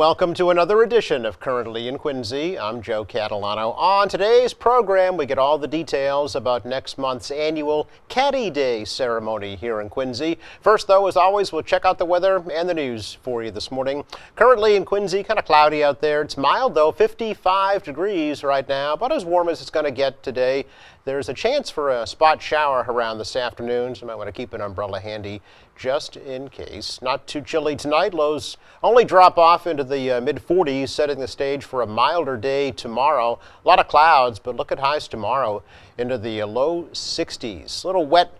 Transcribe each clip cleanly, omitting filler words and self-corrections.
welcome to another edition of Currently in Quincy. I'm Joe Catalano. On today's program, we get all the details about next month's annual Caddy Day ceremony here in Quincy. First, though, as always, we'll check out the weather and the news for you this morning. Currently in Quincy, kind of cloudy out there. It's mild, though, 55 degrees right now, about as warm as it's going to get today. There's a chance for a spot shower around this afternoon, so you might want to keep an umbrella handy just in case. Not too chilly tonight. Lows only drop off into the mid-40s, setting the stage for a milder day tomorrow. A lot of clouds, but look at highs tomorrow into the low 60s. A little wet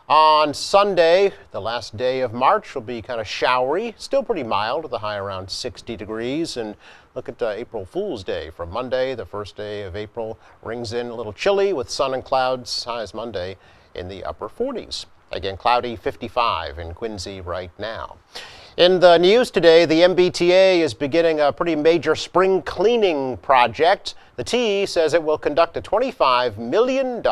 on Sunday. The last day of March will be kind of showery. Still pretty mild, with a high around 60 degrees. And look at April Fool's Day from Monday. The first day of April rings in a little chilly with sun and clouds. Highs Monday in the upper 40s. Again, cloudy, 55 in Quincy right now. In the news today, the MBTA is beginning a pretty major spring cleaning project. The T says it will conduct a $25 million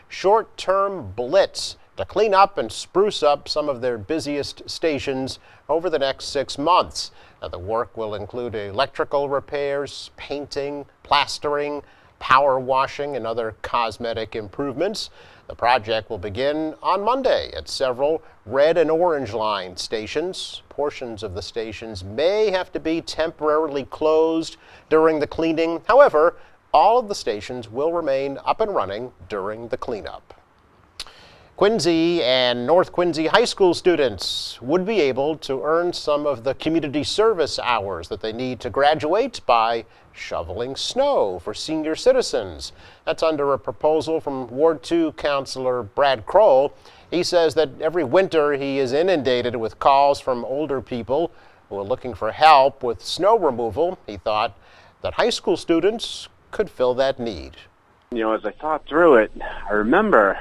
short-term blitz to clean up and spruce up some of their busiest stations over the next 6 months. Now, the work will include electrical repairs, painting, plastering, power washing, and other cosmetic improvements. The project will begin on Monday at several red and orange line stations. Portions of the stations may have to be temporarily closed during the cleaning. However, all of the stations will remain up and running during the cleanup. Quincy and North Quincy High School students would be able to earn some of the community service hours that they need to graduate by shoveling snow for senior citizens. That's under a proposal from Ward 2 Councilor Brad Kroll. He says that every winter he is inundated with calls from older people who are looking for help with snow removal. He thought that high school students could fill that need. As I thought through it, I remember,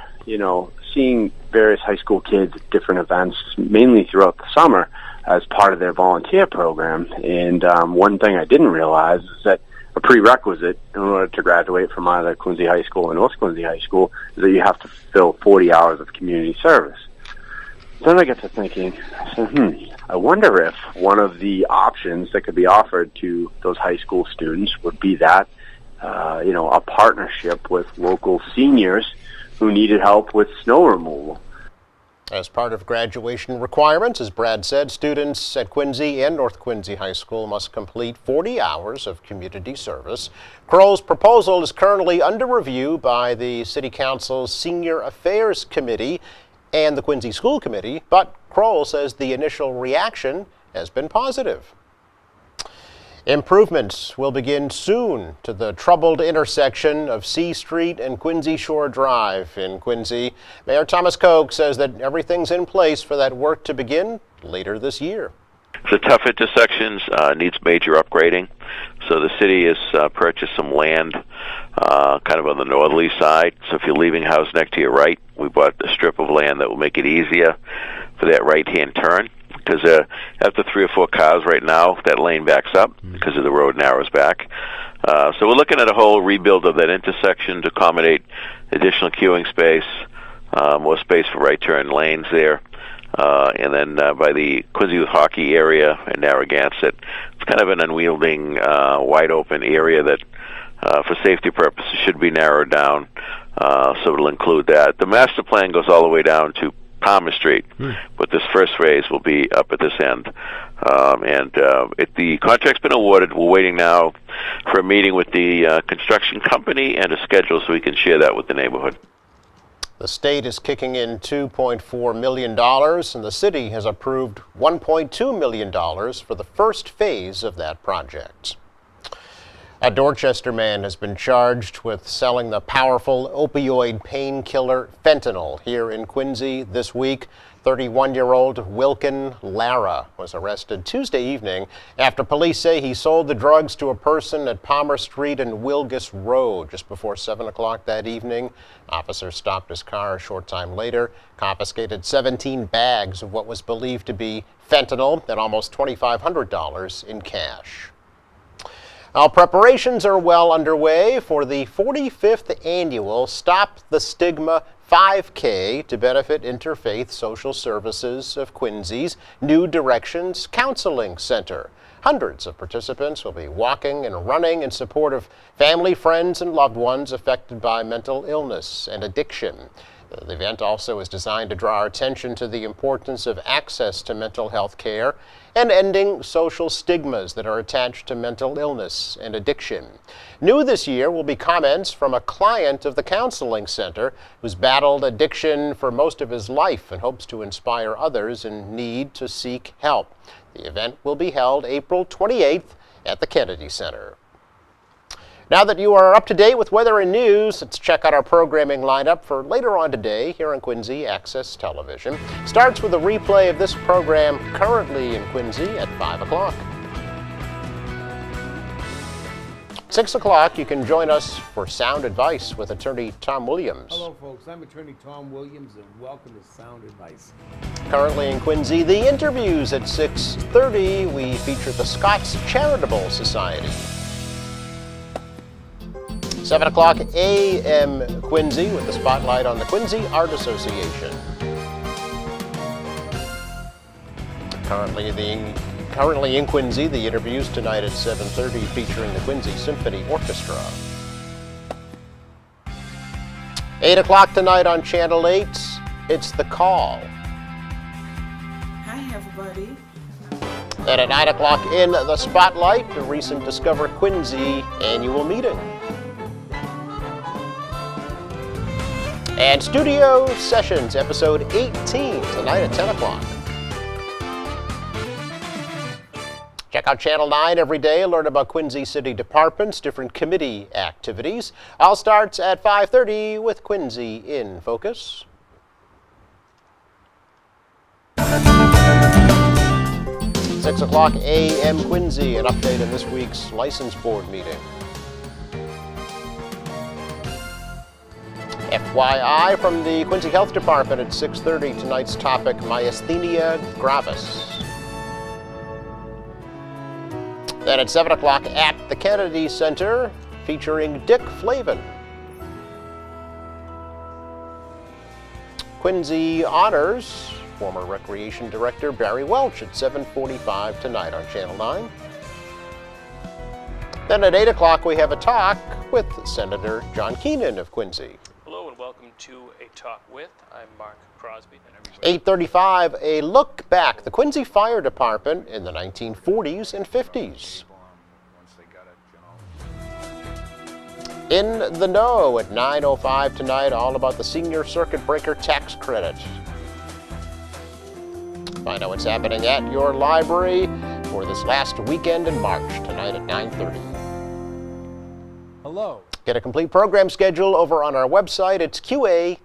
seeing various high school kids at different events, mainly throughout the summer, as part of their volunteer program. And one thing I didn't realize is that a prerequisite in order to graduate from either Quincy High School or North Quincy High School is that you have to fill 40 hours of community service. Then I get to thinking, I wonder if one of the options that could be offered to those high school students would be that, a partnership with local seniors who needed help with snow removal. As part of graduation requirements, as Brad said, students at Quincy and North Quincy High School must complete 40 hours of community service. Kroll's proposal is currently under review by the City Council's Senior Affairs Committee and the Quincy School Committee, but Kroll says the initial reaction has been positive. Improvements will begin soon to the troubled intersection of C Street and Quincy Shore Drive in Quincy. Mayor Thomas Koch says that everything's in place for that work to begin later this year. The tough intersections needs major upgrading. So the city has purchased some land kind of on the northerly side. So if you're leaving house next to your right, we bought a strip of land that will make it easier for that right-hand turn. Because after 3 or 4 cars right now, that lane backs up because of the road narrows back. So we're looking at a whole rebuild of that intersection to accommodate additional queuing space, more space for right turn lanes there. And then by the Quincy Youth Hockey area in Narragansett, it's kind of an unwieldy, wide open area that for safety purposes should be narrowed down. So it'll include that. The master plan goes all the way down to Palmer Street, but this first phase will be up at this end. The contract's been awarded. We're waiting now for a meeting with the construction company and a schedule so we can share that with the neighborhood. The state is kicking in $2.4 million, and the city has approved $1.2 million for the first phase of that project. A Dorchester man has been charged with selling the powerful opioid painkiller fentanyl here in Quincy this week. 31-year-old Wilkin Lara was arrested Tuesday evening after police say he sold the drugs to a person at Palmer Street and Wilgus Road just before 7 o'clock that evening. Officers stopped his car a short time later, confiscated 17 bags of what was believed to be fentanyl and almost $2,500 in cash. Now, preparations are well underway for the 45th annual Stop the Stigma 5K to benefit Interfaith Social Services of Quincy's New Directions Counseling Center. Hundreds of participants will be walking and running in support of family, friends, and loved ones affected by mental illness and addiction. The event also is designed to draw our attention to the importance of access to mental health care and ending social stigmas that are attached to mental illness and addiction. New this year will be comments from a client of the counseling center who's battled addiction for most of his life and hopes to inspire others in need to seek help. The event will be held April 28th at the Kennedy Center. Now that you are up to date with weather and news, let's check out our programming lineup for later on today here on Quincy Access Television. Starts with a replay of this program currently in Quincy at 5 o'clock. 6 o'clock, you can join us for Sound Advice with attorney Tom Williams. Hello, folks. I'm attorney Tom Williams, and welcome to Sound Advice. Currently in Quincy, the interviews at 6:30. We feature the Scots Charitable Society. 7 o'clock a.m. Quincy with the spotlight on the Quincy Art Association. Currently in Quincy, the interviews tonight at 7:30 featuring the Quincy Symphony Orchestra. 8 o'clock tonight on Channel 8, it's The Call. Hi, everybody. Then at 9 o'clock in the Spotlight, the recent Discover Quincy annual meeting. And Studio Sessions, episode 18, tonight at 10 o'clock. Check out Channel 9 every day and learn about Quincy City Departments, different committee activities. All starts at 5:30 with Quincy in Focus. 6 o'clock a.m. Quincy, an update on this week's License Board meeting. FYI from the Quincy Health Department at 6:30, tonight's topic, myasthenia gravis. Then at 7 o'clock at the Kennedy Center, featuring Dick Flavin. Quincy Honors, former Recreation Director Barry Welch at 7:45 tonight on Channel 9. Then at 8 o'clock we have a talk with Senator John Keenan of Quincy. Hello and welcome to A Talk With. I'm Mark Crosby. 8:35, a look back, the Quincy Fire Department in the 1940s and 50s. In the Know at 9:05 tonight, all about the Senior Circuit Breaker tax credit. Find out what's happening at your library for this last weekend in March, tonight at 9:30. Hello. Get a complete program schedule over on our website. It's qatv.org.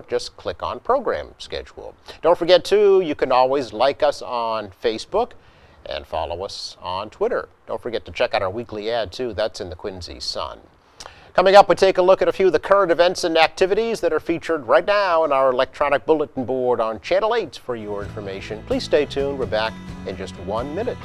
Just click on Program Schedule. Don't forget, too, you can always like us on Facebook and follow us on Twitter. Don't forget to check out our weekly ad, too. That's in the Quincy Sun. Coming up, we take a look at a few of the current events and activities that are featured right now in our electronic bulletin board on Channel 8 for your information. Please stay tuned. We're back in just 1 minute.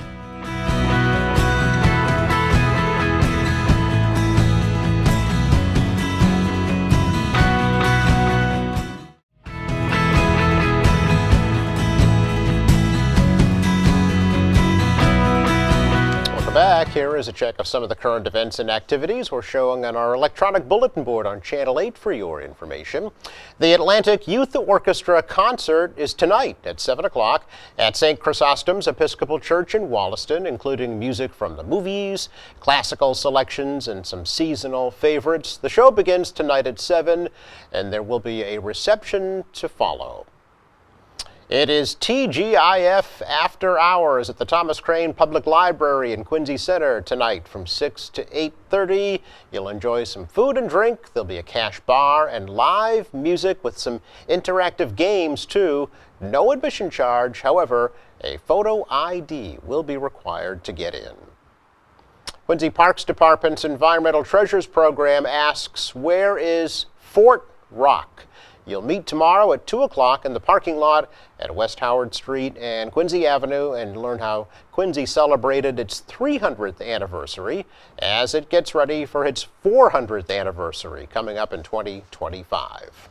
Back here is a check of some of the current events and activities we're showing on our electronic bulletin board on Channel 8 for your information. The Atlantic Youth Orchestra concert is tonight at 7 o'clock at St. Chrysostom's Episcopal Church in Wollaston, including music from the movies, classical selections, and some seasonal favorites. The show begins tonight at 7, and there will be a reception to follow. It is TGIF After Hours at the Thomas Crane Public Library in Quincy Center tonight from 6 to 8:30. You'll enjoy some food and drink. There'll be a cash bar and live music with some interactive games, too. No admission charge. However, a photo ID will be required to get in. Quincy Parks Department's Environmental Treasures Program asks, where is Fort Rock? You'll meet tomorrow at 2 o'clock in the parking lot at West Howard Street and Quincy Avenue and learn how Quincy celebrated its 300th anniversary as it gets ready for its 400th anniversary coming up in 2025.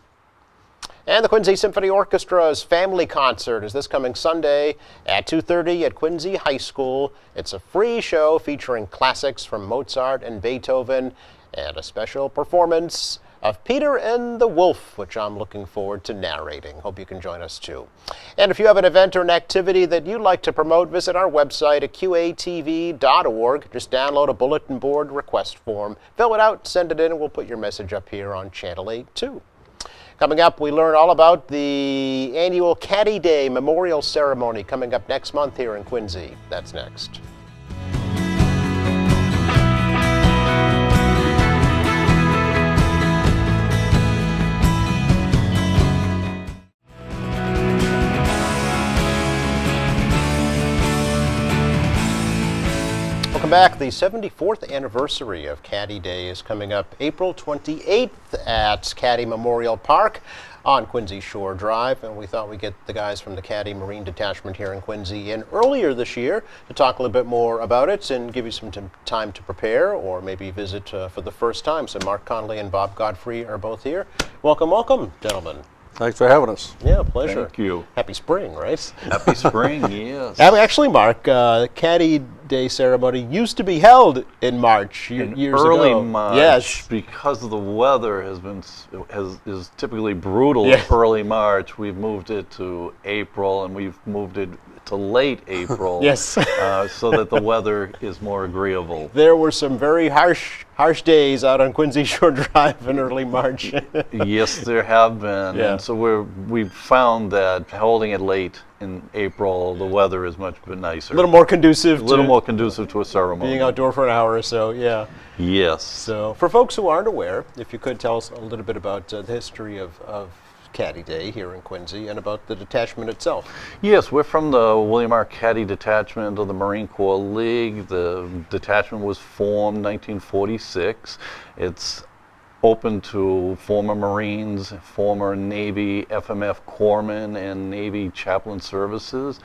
And the Quincy Symphony Orchestra's family concert is this coming Sunday at 2:30 at Quincy High School. It's a free show featuring classics from Mozart and Beethoven and a special performance of Peter and the Wolf, which I'm looking forward to narrating. Hope you can join us too. And if you have an event or an activity that you'd like to promote, visit our website at qatv.org. Just download a bulletin board request form, fill it out, send it in, and we'll put your message up here on Channel 8 too. Coming up, we learn all about the annual Caddy Day Memorial Ceremony coming up next month here in Quincy. That's next. Welcome back. The 74th anniversary of Caddy Day is coming up April 28th at Caddy Memorial Park on Quincy Shore Drive, and we thought we'd get the guys from the Caddy Marine Detachment here in Quincy in earlier this year to talk a little bit more about it and give you some time to prepare or maybe visit for the first time. So Mark Connolly and Bob Godfrey are both here. Welcome, welcome, gentlemen. Thanks for having us. Yeah, pleasure. Thank you. Happy spring, right? Happy spring, yes. Actually, Mark, Caddy Day ceremony used to be held in March years early ago. March, yes, because of the weather is typically brutal. Yeah. Early March, we've moved it to April, and we've moved it to late April. Yes. So that the weather is more agreeable. There were some very harsh days out on Quincy Shore Drive in early March. Yes, there have been. Yeah. And so we've found that holding it late in April, the weather is much nicer. A little more conducive. A little more conducive to a ceremony. Being outdoor for an hour or so. Yeah. Yes. So, for folks who aren't aware, if you could tell us a little bit about the history of Caddy Day here in Quincy and about the detachment itself. Yes, we're from the William R. Caddy Detachment of the Marine Corps League. The detachment was formed in 1946. It's open to former Marines, former Navy FMF corpsmen, and Navy chaplain services.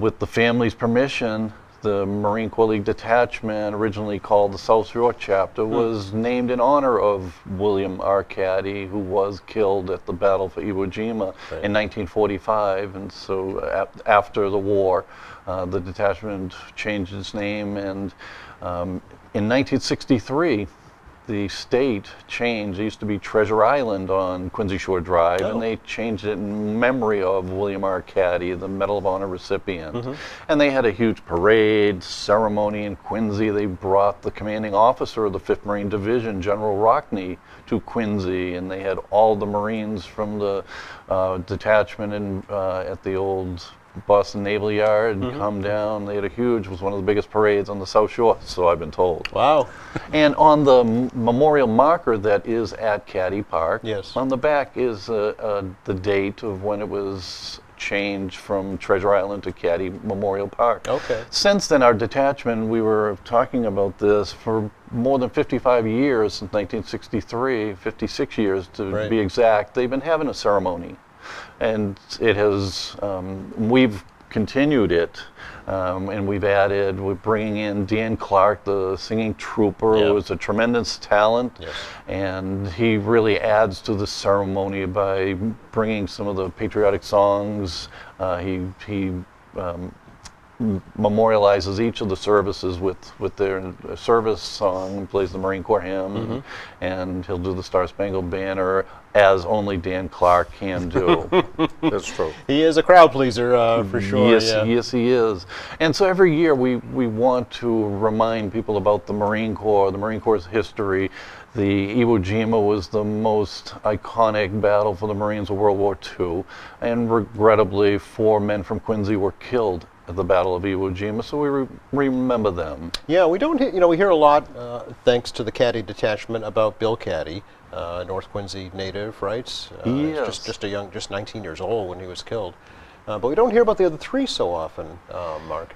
With the family's permission, the Marine Corps League Detachment, originally called the South Shore Chapter, was named in honor of William R. Caddy, who was killed at the Battle for Iwo Jima in 1945. And so after the war, the detachment changed its name, and in 1963, the state changed. It used to be Treasure Island on Quincy Shore Drive, and they changed it in memory of William R. Caddy, the Medal of Honor recipient. And they had a huge parade, ceremony in Quincy. They brought the commanding officer of the 5th Marine Division, General Rockney, to Quincy, and they had all the Marines from the detachment at the old Boston Naval Yard come down. They had it was one of the biggest parades on the South Shore, so I've been told. Wow. And on the memorial marker that is at Caddy Park, yes, on the back is the date of when it was changed from Treasure Island to Caddy Memorial Park. Okay. Since then, our detachment, we were talking about this for more than 55 years, since 1963, 56 years to be exact, they've been having a ceremony. And it has, we've continued it, and we're bringing in Dan Clark, the singing trooper, who is a tremendous talent, and he really adds to the ceremony by bringing some of the patriotic songs. He memorializes each of the services with their service song, plays the Marine Corps hymn, and he'll do the Star Spangled Banner as only Dan Clark can do. That's true. He is a crowd pleaser for sure. Yes, he is. And so every year we want to remind people about the Marine Corps' history. The Iwo Jima was the most iconic battle for the Marines of World War II, and regrettably 4 men from Quincy were killed at the Battle of Iwo Jima, so we remember them. Yeah, we don't hear, we hear a lot, thanks to the Caddy Detachment, about Bill Caddy, North Quincy native, right? Yes. Just 19 years old when he was killed. But we don't hear about the other 3 so often, Mark.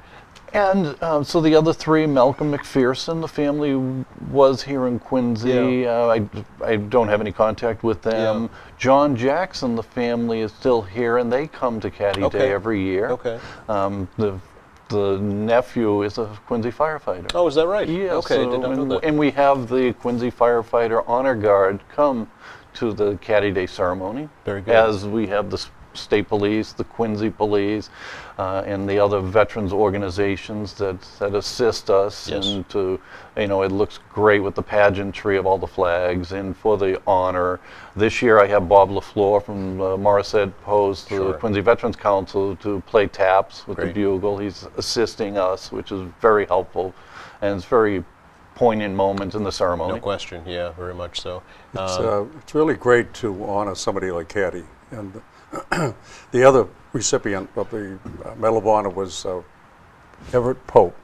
And so the other 3, Malcolm McPherson, the family was here in Quincy. I don't have any contact with them. Yeah. John Jackson, the family is still here, and they come to Caddy Day every year. Okay. The nephew is a Quincy firefighter. Oh, is that right? Yes. Okay, did not know that. And we have the Quincy Firefighter Honor Guard come to the Caddy Day ceremony. Very good. As we have the State Police, the Quincy Police, and the other veterans organizations that assist us. Yes. And to, it looks great with the pageantry of all the flags. And for the honor, this year I have Bob LaFleur from Morissette Post, Sure. the Quincy Veterans Council, to play taps with Great. the bugle. He's assisting us, which is very helpful, and it's very poignant moment in the ceremony. No question. Yeah, very much so. It's really great to honor somebody like Caddy. And the other recipient of the Medal of Honor was Everett Pope.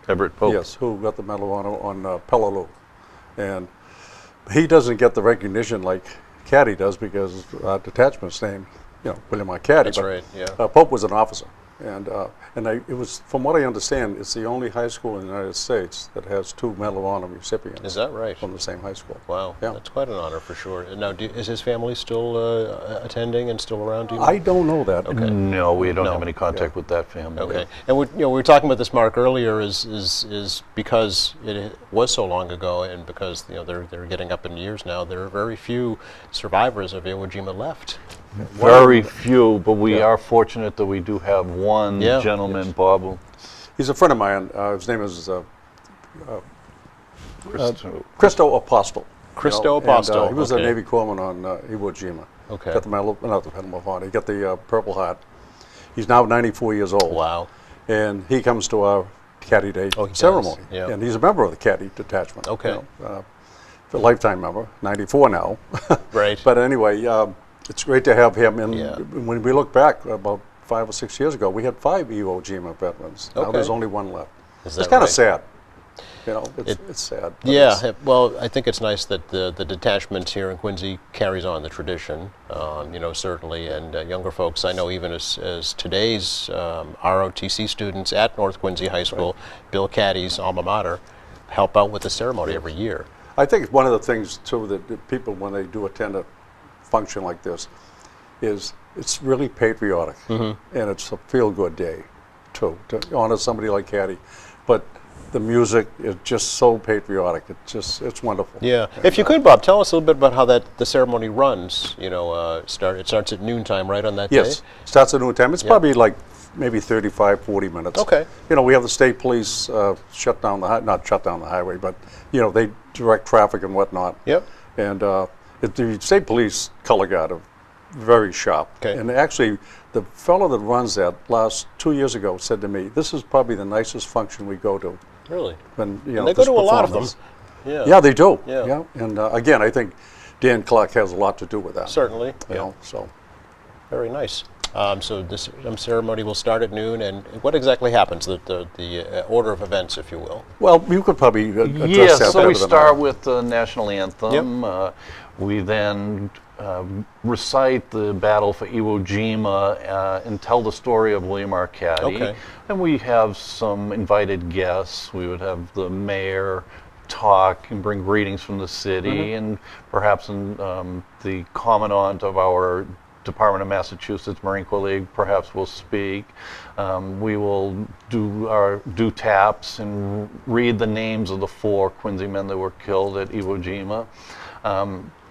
Everett Pope. Yes, who got the Medal of Honor on Peleliu. And he doesn't get the recognition like Caddy does because our detachment's named, William R. Caddy. That's right, yeah. Pope was an officer. And it was, from what I understand, it's the only high school in the United States that has 2 Medal of Honor recipients. Is that right? From the same high school. Wow, Yeah. that's quite an honor for sure. Now, is his family still attending and still around? Do you know? I don't know that. Okay. No, we don't No. have any contact with that family. Okay, and we were talking about this, Mark, earlier. Is because it was so long ago, and because they're getting up in years now. There are very few survivors of Iwo Jima left. Very few, but we Yeah. are fortunate that we do have one Yeah. gentleman, Bob. He's a friend of mine. His name is Christo. Christo Apostle. Christo And, Apostle, he was okay. a Navy corpsman on Iwo Jima. Okay. Got the Medal, not the Medal of Honor. He got the Purple Heart. He's now 94 years old. Wow. And he comes to our Caddy Day Oh, he does, ceremony. yeah. And he's a member of the Caddy detachment. Okay. A lifetime member, 94 now. Right. But anyway, it's great to have him. And Yeah. when we look back about 5 or 6 years ago, we had 5 Iwo Jima veterans. Now Okay. there's only 1 left. Is It's that kind of right? sad. It's sad. but Yeah, it's- well, I think it's nice that the detachment here in Quincy carries on the tradition, certainly, and younger folks, I know even as today's ROTC students at North Quincy High School, Bill Caddy's alma mater, help out with the ceremony every year. I think one of the things, too, that people, when they do attend a function like this, is it's really patriotic. Mm-hmm. And it's a feel-good day, too, to honor somebody like Caddy. But the music is just so patriotic. It's wonderful. Yeah. If you could, Bob, tell us a little bit about how the ceremony runs. It starts at noontime, right, on that day? Yes, starts at noon time. It's probably like maybe 35, 40 minutes. Okay. We have the state police shut down not shut down the highway, but, they direct traffic and whatnot. Yep. And the state police color guard are very sharp. Okay. And actually, the fellow that runs that 2 years ago said to me, this is probably the nicest function we go to. Really? When, And they go this to a lot of them. performance. Yeah. Yeah, they do. Yeah. And again, I think Dan Clark has a lot to do with that. Certainly. So. Very nice. So this ceremony will start at noon, and what exactly happens? The order of events, if you will. Well, you could probably address Yes, that so better we than start I. with the national anthem. We then recite the battle for Iwo Jima and tell the story of William R. Caddy. Okay. And we have some invited guests. We would have the mayor talk and bring greetings from the city, and perhaps the commandant of our Department of Massachusetts Marine Corps League perhaps will speak. We will do taps and read the names of the 4 Quincy men that were killed at Iwo Jima.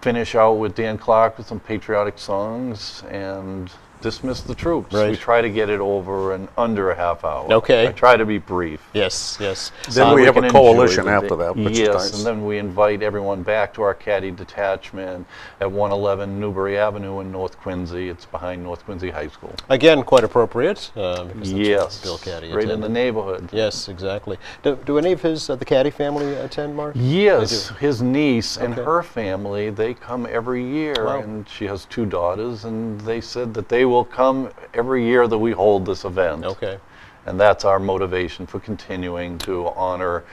Finish out with Dan Clark with some patriotic songs and dismiss the troops. Right. We try to get it over in under a half hour. Okay. I try to be brief. Yes, yes. Then we have can a enjoy coalition the after day. that, which is Yes, nice. and then we invite everyone back to our Caddy detachment at 111 Newbury Avenue in North Quincy. It's behind North Quincy High School. Again, quite appropriate. Because that's Yes, Bill Caddy right in attended. the neighborhood. Yes, exactly. Do any of the Caddy family attend, Mark? Yes, They do. his niece and Okay. her family, they come every year, Wow. and she has 2 daughters, and they said that they will come every year that we hold this event. Okay. And that's our motivation for continuing to honor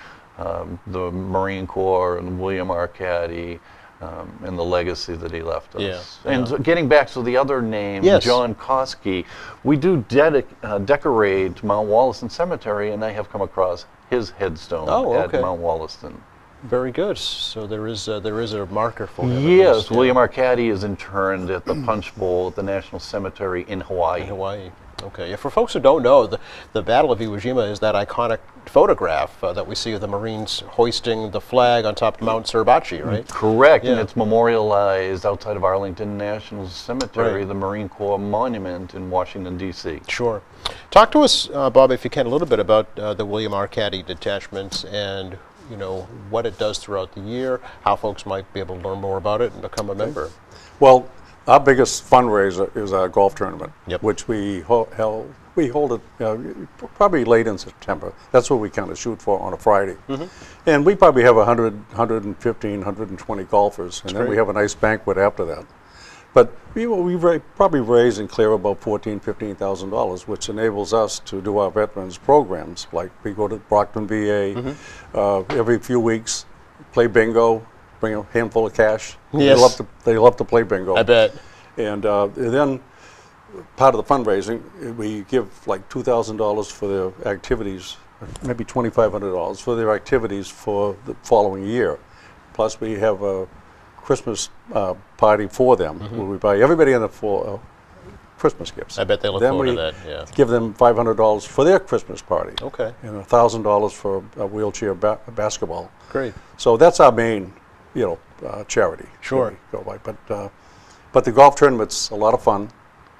the Marine Corps and William R. Caddy and the legacy that he left us. Yeah, And yeah. getting back to the other name, Yes. John Koski, we do decorate Mount Wollaston Cemetery, and I have come across his headstone Oh, at okay. Mount Wollaston. Very good. So there is a marker for him. at Yes, least, William R. Caddy is interned at the Punch Bowl at the National Cemetery in Hawaii. in Hawaii. Okay. Yeah, for folks who don't know, the Battle of Iwo Jima is that iconic photograph that we see of the Marines hoisting the flag on top of Mount Suribachi, right? Correct, and Yeah. it's memorialized outside of Arlington National Cemetery, Right. the Marine Corps Monument in Washington, D.C. Sure. Talk to us, Bob, if you can, a little bit about the William R. Caddy detachment and what it does throughout the year, how folks might be able to learn more about it and become a member. Well, our biggest fundraiser is our golf tournament, Yep. which we hold it probably late in September. That's what we kind of shoot for on a Friday. And we probably have 100, 115, 120 golfers, and then we great. have a nice banquet after that. But we probably raise and clear about $14,000, $15,000, which enables us to do our veterans programs. Like we go to Brockton VA every few weeks, play bingo, bring a handful of cash. Yes. They love to play bingo. I bet. And then part of the fundraising, we give like $2,000 for their activities, maybe $2,500 for their activities for the following year. Plus we have a Christmas party for them, where we buy everybody in the Christmas gifts. I bet they look Then forward to we that, yeah. give them $500 for their Christmas party. Okay. And $1,000 for a wheelchair basketball. Great. So that's our main, charity. Sure. that we go by. But the golf tournament's a lot of fun.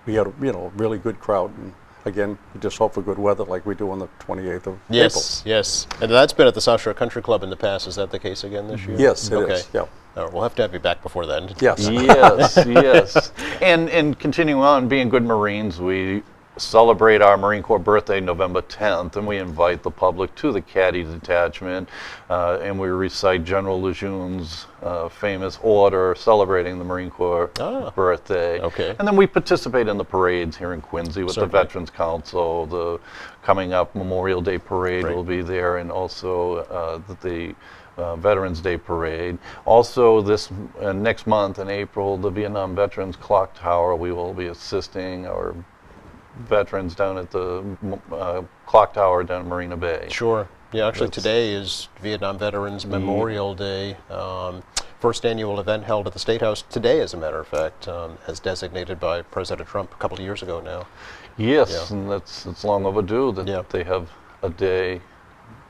We had a really good crowd, and again, we just hope for good weather like we do on the 28th of Yes, yes. And that's been at the South Shore Country Club in the past. Is that the case again this year? April. Yes, it is. Okay. Yeah. All right, we'll have to have you back before then. Yes. Yes, yes. And continuing on, being good Marines, we celebrate our Marine Corps birthday November 10th, and we invite the public to the Caddy detachment, and we recite General Lejeune's famous order celebrating the Marine Corps birthday. Okay. And then we participate in the parades here in Quincy with Certainly. the Veterans Council. The coming up Memorial Day parade Right. will be there, and also the Veterans Day Parade. Also, this next month in April, the Vietnam Veterans Clock Tower, we will be assisting our veterans down at the clock tower down in Marina Bay. Sure. Yeah, actually today is Vietnam Veterans Memorial Day. First annual event held at the State House today, as a matter of fact, as designated by President Trump a couple of years ago now. Yes, Yeah. and it's long overdue that Yeah. they have a day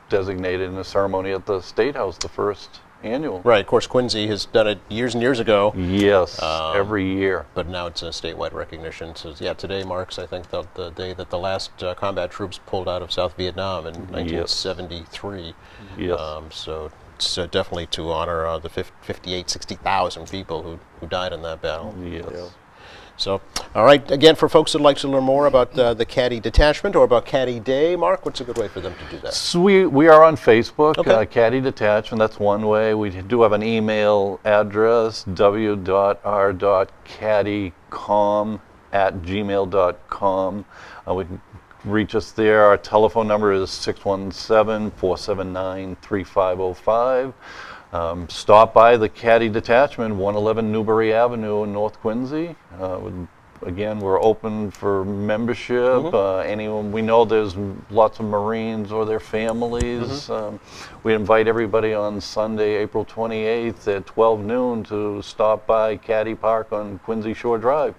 designated in a ceremony at the State House, the first annual. Right, of course, Quincy has done it years and years ago, Yes, every year. but now it's a statewide recognition. So, yeah, today marks, I think, the day that the last combat troops pulled out of South Vietnam in 1973. Yes. So it's definitely to honor the 60,000 people who died in that battle. Yes. Yeah. So, all right, again, for folks who'd like to learn more about the Caddy detachment or about Caddy Day, Mark, what's a good way for them to do that? So we are on Facebook, Okay. Caddy Detachment, that's one way. We do have an email address, w.r.caddycom@gmail.com. We can reach us there. Our telephone number is 617-479-3505. Stop by the Caddy Detachment, 111 Newbury Avenue in North Quincy. Again, we're open for membership. Anyone, we know there's lots of Marines or their families. We invite everybody on Sunday, April 28th at 12 noon to stop by Caddy Park on Quincy Shore Drive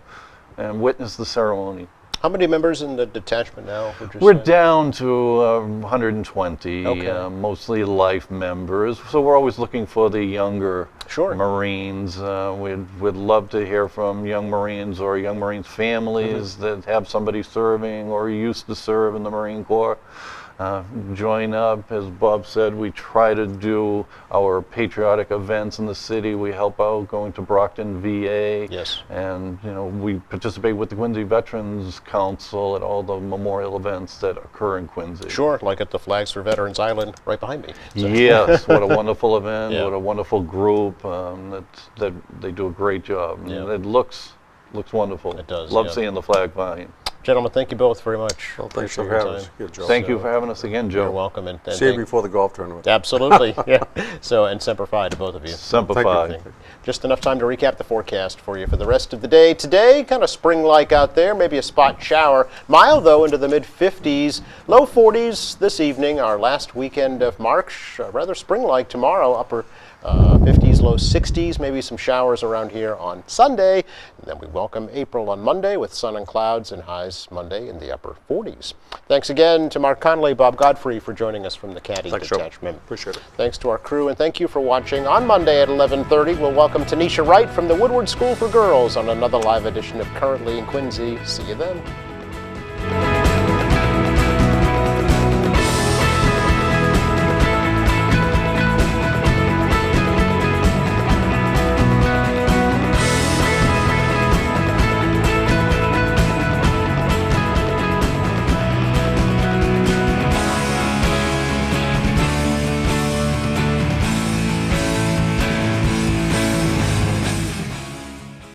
and witness the ceremony. How many members in the detachment now? Would you We're say? down to 120, Okay. mostly life members. So we're always looking for the younger Sure. Marines. We'd love to hear from young Marines or young Marines families that have somebody serving or used to serve in the Marine Corps. Join up. As Bob said, we try to do our patriotic events in the city. We help out going to Brockton VA. Yes. And we participate with the Quincy Veterans Council at all the memorial events that occur in Quincy. Sure, like at the Flags for Veterans Island right behind me. So- Yes, what a wonderful event! Yeah. What a wonderful group! That they do a great job. And Yeah. it looks wonderful. It does, Love yeah. seeing the flag flying. Gentlemen, thank you both very much. Well, thanks Appreciate for your having us. time. Good job. Thank you for having us again, Joe. You're welcome. And See you thank- before the golf tournament. Absolutely, yeah. So, and Semper Fi to both of you. Semper Thank you. Fi. Thank you. Just enough time to recap the forecast for you for the rest of the day. Today, kind of spring-like out there, maybe a spot shower. Mild, though, into the mid-50s. Low 40s this evening, our last weekend of March. Rather spring-like tomorrow, upper 50s, low 60s, maybe some showers around here on Sunday. And then we welcome April on Monday with sun and clouds and highs Monday in the upper 40s. Thanks again to Mark Connolly, Bob Godfrey for joining us from the Caddy Thanks, Joe. Detachment. Appreciate it. Thanks to our crew, and thank you for watching. On Monday at 11:30, we'll welcome Tanisha Wright from the Woodward School for Girls on another live edition of Currently in Quincy. See you then.